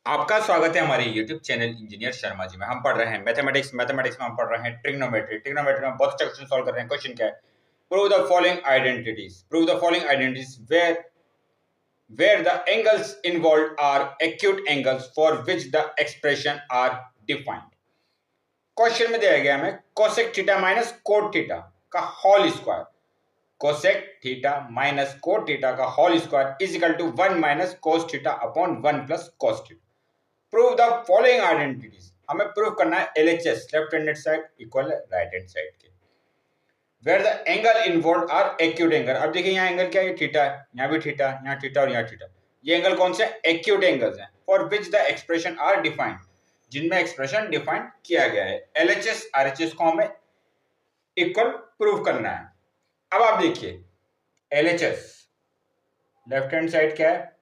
आपका स्वागत है हमारे YouTube channel engineer Sharma ji में। हम पढ़ रहे हैं मैथमेटिक्स में हम पढ़ रहे हैं ट्रिग्नोमेट्री में बहुत अच्छा क्वेश्चन सॉल्व कर रहे हैं। क्वेश्चन क्या है? Prove the following identities where the angles involved are acute angles for which the expression are defined। Question में दिया गया हमें cosec theta minus cot theta का whole square, cosec theta minus cot theta का whole square is equal to 1 minus cos theta upon 1 plus cos theta. Prove the following identities, हमें prove करना है LHS left handed side equal right hand side के, where the angle involve are acute angle. अब देखिए यहाँ angle क्या है, theta है, यहाँ भी थीटा, यहाँ थीटा और यहाँ थीटा। ये एंगल कौन से एक्यूट एंगल्स हैं for which the expression are defined, जिनमें एक्सप्रेशन डिफाइन किया गया है। एलएचएस आरएचएस को हमें इक्वल प्रूव करना है। अब आप देखिए एलएचएस लेफ्ट हैंड साइड क्या है,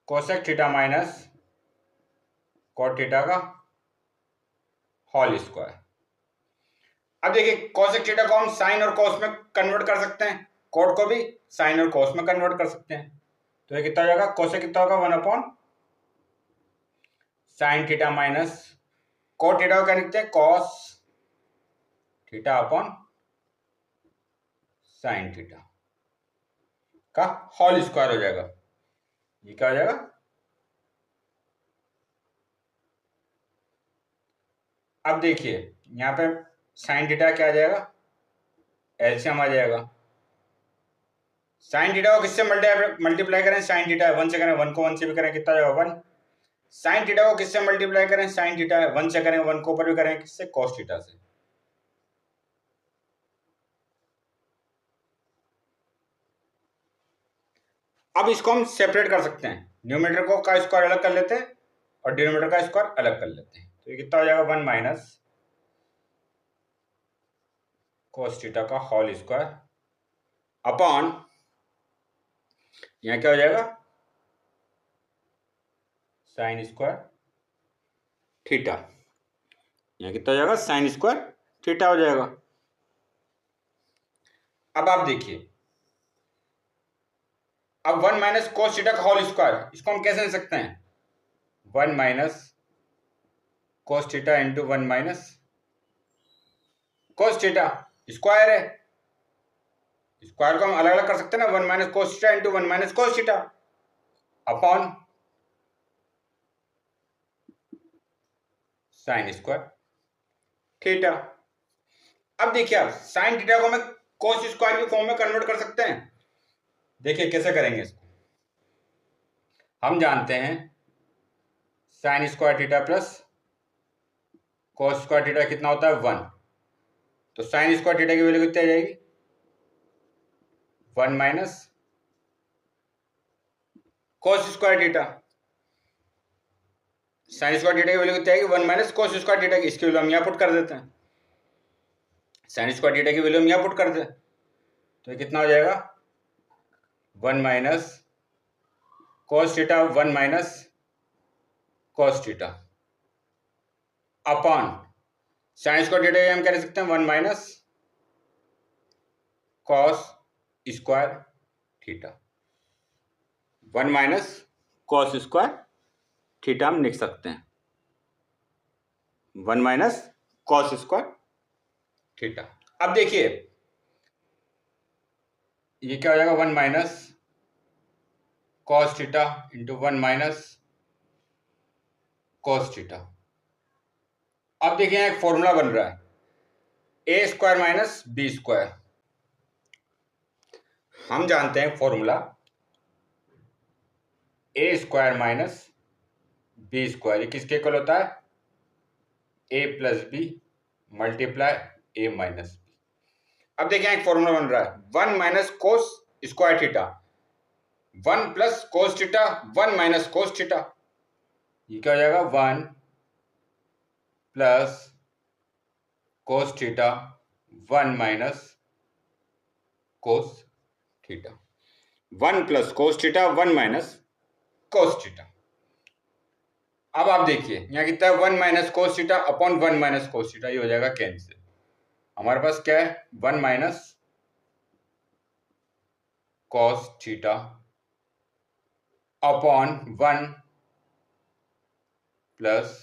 cosec theta minus cot theta का होल स्क्वायर। अब देखिए कोसेक थीटा को हम साइन और कॉस में कन्वर्ट कर सकते हैं, कॉट को भी साइन और कॉस में कन्वर्ट कर सकते हैं। तो ये कितना हो जाएगा, कोसेक कितना होगा 1 upon sine theta minus cot theta को क्या लिखते हैं, cos theta upon sine theta का होल स्क्वायर हो जाएगा। ये क्या हो जाएगा, अब देखिए यहाँ पे साइन थीटा क्या आ जाएगा, एलसीएम आ जाएगा। साइन थीटा को किससे मल्टीप्लाई करें, साइन थीटा है 1 से करें, 1 को 1 से भी करें कितना जाएगा 1। साइन थीटा को किससे मल्टीप्लाई करें, साइन थीटा है 1 से करें, 1 को ऊपर भी करें किससे, कॉस थीटा से। अब इसको हम सेपरेट कर सकते हैं, न्यूमरेटर को का स्क्वायर अलग कर लेते हैं और डिनोमिनेटर का स्क्वायर अलग कर लेते हैं। तो ये कितना हो जाएगा 1 माइनस कॉस थीटा का होल स्क्वायर अपॉन यहाँ क्या हो जाएगा साइन स्क्वायर थीटा। यहाँ कितना हो जाएगा साइन स्क्वायर थीटा हो जाएगा। अब आप देखिए, अब 1 माइनस कोस थीटा का होल स्क्वायर, इसको हम कैसे लिख सकते हैं, 1 minus cos theta into 1 minus cos theta, square है, स्क्वायर को हम अलग अलग कर सकते हैं ना, 1 minus cos theta into 1 minus cos theta upon sine square theta. अब देखिए आप साइन थीटा को मैं कोस स्क्वायर की फॉर्म में कन्वर्ट कर सकते हैं। देखिए कैसे करेंगे इसको, हम जानते हैं sine square theta plus cos square theta कितना होता है 1। तो साइन स्क्वायर थीटा की वैल्यू कितनी आ जाएगी 1 minus cos square theta. Sine square theta की वैल्यू कितनी आएगी 1 माइनस कोस स्क्वायर थीटा की, इसकी वैल्यू हम यहाँ पुट कर देते हैं, साइन स्क्वायर थीटा की वैल्यू हम यहाँ पुट कर दें तो ये कितना हो जाएगा 1 minus cos theta 1 minus cos theta upon sine square theta हम कह सकते हैं 1 minus cos square theta, 1 minus cos square theta हम लिख सकते हैं, 1 माइनस कॉस स्क्वायर थीटा। अब देखिए ये क्या हो जाएगा 1 minus cos theta into 1 minus cos theta. अब देखिए एक फॉर्मूला बन रहा है ए स्क्वायर माइनस बी स्क्वायर। हम जानते हैं फॉर्मूला ए स्क्वायर माइनस बी स्क्वायर, ये किसके इक्वल होता है ए प्लस बी मल्टीप्लाई ए माइनस बी। अब देखिए एक फॉर्मूला बन रहा है 1 minus cos square theta 1 plus cos theta 1 minus cos theta. ये क्या हो जाएगा 1 plus cos theta 1 minus cos theta, 1 plus cos theta 1 minus cos theta. अब आप देखिए यहाँ कितना है 1 minus cos theta upon 1 minus cos theta, ये हो जाएगा कैंसिल। हमारे पास क्या है 1 minus cos theta upon 1 plus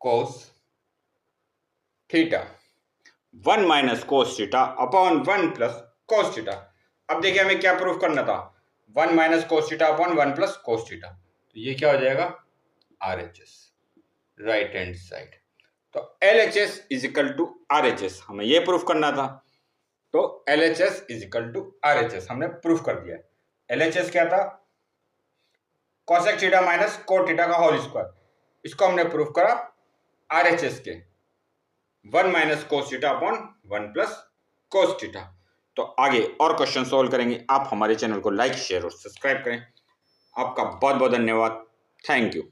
cos theta, 1 minus cos theta upon 1 plus cos theta. अब देखिए हमें क्या प्रूफ करना था, 1 minus cos theta upon 1 plus cos theta, तो ये क्या हो जाएगा RHS, राइट हैंड साइड। तो LHS is equal to RHS हमें ये प्रूफ करना था, तो LHS is equal to RHS हमने प्रूफ कर दिया। LHS क्या था, cosec theta minus cot theta का होल स्क्वायर, इसको हमने प्रूफ करा RHS के 1 minus cos theta upon 1 plus cos theta. तो आगे और क्वेश्चन सॉल्व करेंगे। आप हमारे चैनल को लाइक शेयर और सब्सक्राइब करें। आपका बहुत बहुत धन्यवाद। Thank you.